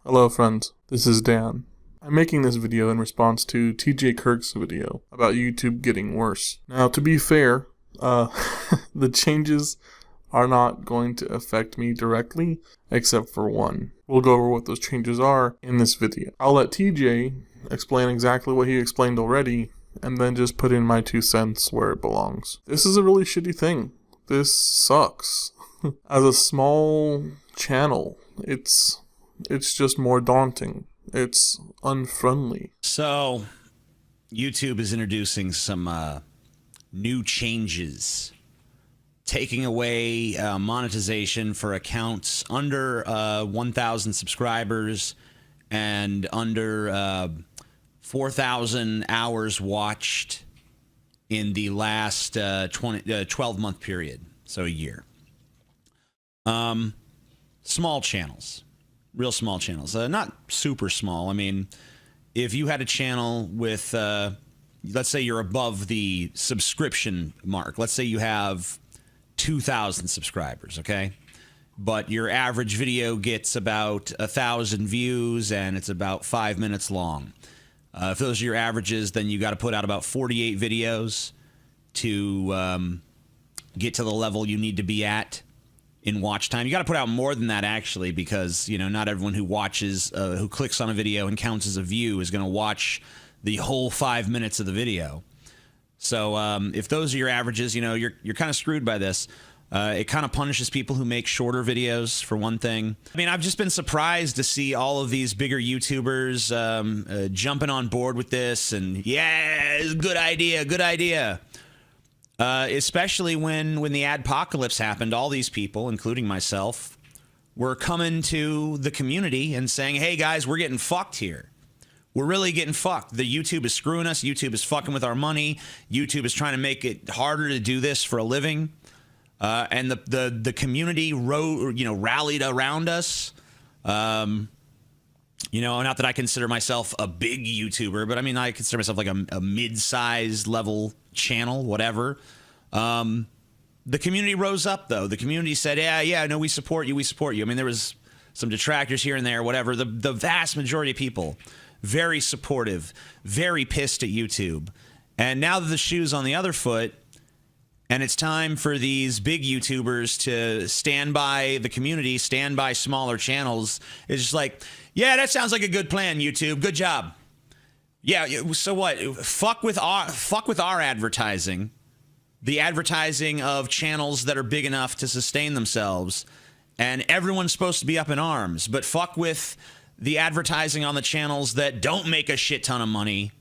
Hello friends, this is Dan. I'm making this video in response to TJ Kirk's video about YouTube getting worse. Now to be fair, the changes are not going to affect me directly, except for one. We'll go over what those changes are in this video. I'll let TJ explain exactly what he explained already, and then just put in my 2 cents where it belongs. This is a really shitty thing. This sucks. As a small channel, it's just more daunting. It's unfriendly. So, YouTube is introducing some new changes, taking away monetization for accounts under 1,000 subscribers and under 4,000 hours watched in the last 12-month period, so a year. Small channels. Real small channels, not super small. I mean, if you had a channel with, let's say you're above the subscription mark. Let's say you have 2,000 subscribers, okay? But your average video gets about 1,000 views and it's about 5 minutes long. If those are your averages, then you got to put out about 48 videos to get to the level you need to be at in watch time. You got to put out more than that, actually, because, you know, not everyone who watches, who clicks on a video and counts as a view is going to watch the whole 5 minutes of the video. So if those are your averages, you know, you're kind of screwed by this. It kind of punishes people who make shorter videos, for one thing. I mean, I've just been surprised to see all of these bigger YouTubers jumping on board with this, and yeah, it's a good idea, good idea. Especially when the adpocalypse happened, all these people, including myself, were coming to the community and saying, hey guys, we're getting fucked here. We're really getting fucked. The YouTube is screwing us. YouTube is fucking with our money. YouTube is trying to make it harder to do this for a living. And the community rallied around us. You know, not that I consider myself a big YouTuber, but I mean, I consider myself like a mid-sized level channel, whatever. The community rose up, though. The community said, yeah, no, we support you, we support you. I mean, there was some detractors here and there, whatever. The vast majority of people, very supportive, very pissed at YouTube. And now that the shoe's on the other foot, and it's time for these big YouTubers to stand by the community, stand by smaller channels, it's just like, yeah, that sounds like a good plan, YouTube. Good job. Yeah, so what? Fuck with our advertising. The advertising of channels that are big enough to sustain themselves. And everyone's supposed to be up in arms. But fuck with the advertising on the channels that don't make a shit ton of money.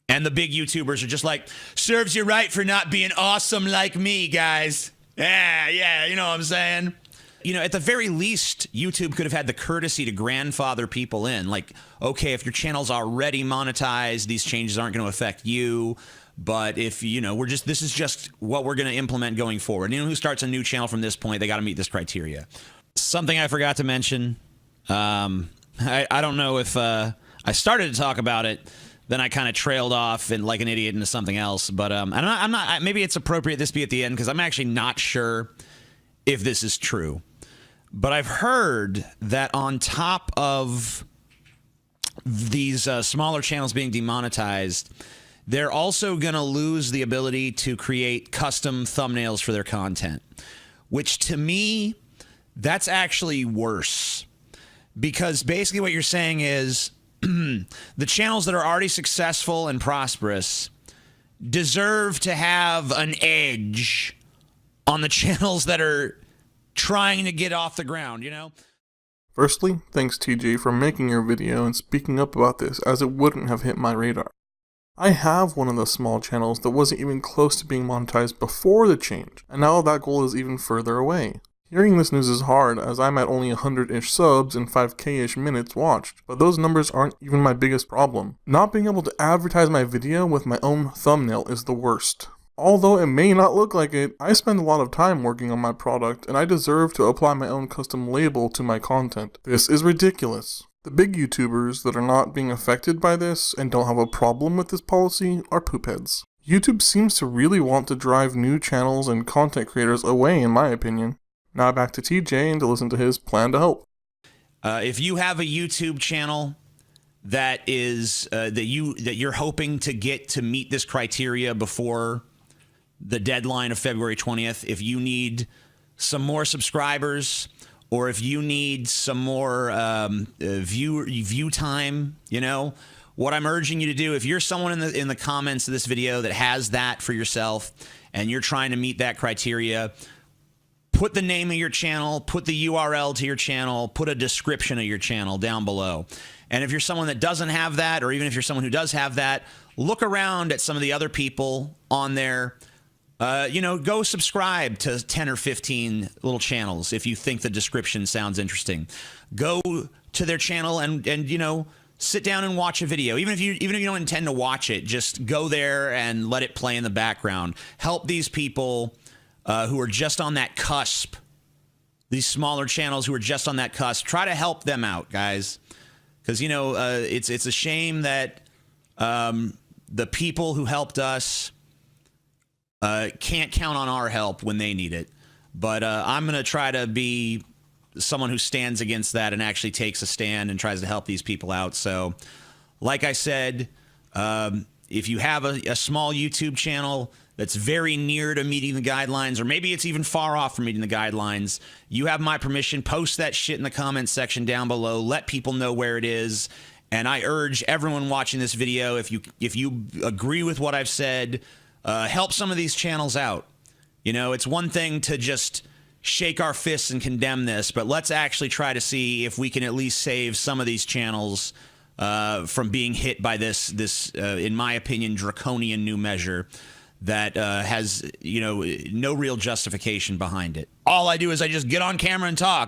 And the big YouTubers are just like, serves you right for not being awesome like me, guys. Yeah, you know what I'm saying? You know, at the very least, YouTube could have had the courtesy to grandfather people in. Like, okay, if your channel's already monetized, these changes aren't going to affect you. But if, you know, this is just what we're going to implement going forward. Anyone who starts a new channel from this point, they got to meet this criteria. Something I forgot to mention. I don't know if I started to talk about it, then I kind of trailed off and like an idiot into something else. But I'm not. Maybe it's appropriate this be at the end because I'm actually not sure if this is true. But I've heard that on top of these smaller channels being demonetized, they're also going to lose the ability to create custom thumbnails for their content, which to me, that's actually worse. Because basically what you're saying is the channels that are already successful and prosperous deserve to have an edge on the channels that are trying to get off the ground, you know? Firstly, thanks TJ for making your video and speaking up about this, as it wouldn't have hit my radar. I have one of those small channels that wasn't even close to being monetized before the change, and now that goal is even further away. Hearing this news is hard, as I'm at only 100-ish subs and 5k-ish minutes watched, but those numbers aren't even my biggest problem. Not being able to advertise my video with my own thumbnail is the worst. Although it may not look like it, I spend a lot of time working on my product, and I deserve to apply my own custom label to my content. This is ridiculous. The big YouTubers that are not being affected by this and don't have a problem with this policy are poopheads. YouTube seems to really want to drive new channels and content creators away, in my opinion. Now back to TJ and to listen to his plan to help. If you have a YouTube channel that is that you're hoping to get to meet this criteria before the deadline of February 20th, if you need some more subscribers, or if you need some more view time, you know, what I'm urging you to do, if you're someone in the comments of this video that has that for yourself and you're trying to meet that criteria, put the name of your channel, put the URL to your channel, put a description of your channel down below. And if you're someone that doesn't have that, or even if you're someone who does have that, look around at some of the other people on there. You know, go subscribe to 10 or 15 little channels if you think the description sounds interesting. Go to their channel and you know, sit down and watch a video. Even if you don't intend to watch it, just go there and let it play in the background. Help these people who are just on that cusp, these smaller channels who are just on that cusp. Try to help them out, guys, because you know it's a shame that the people who helped us can't count on our help when they need it. But I'm gonna try to be someone who stands against that and actually takes a stand and tries to help these people out. So, like I said, if you have a small YouTube channel that's very near to meeting the guidelines, or maybe it's even far off from meeting the guidelines, you have my permission. Post that shit in the comments section down below. Let people know where it is. And I urge everyone watching this video, if you agree with what I've said, help some of these channels out. You know, it's one thing to just shake our fists and condemn this, but let's actually try to see if we can at least save some of these channels from being hit by this in my opinion, draconian new measure that has, you know, no real justification behind it. All I do is I just get on camera and talk.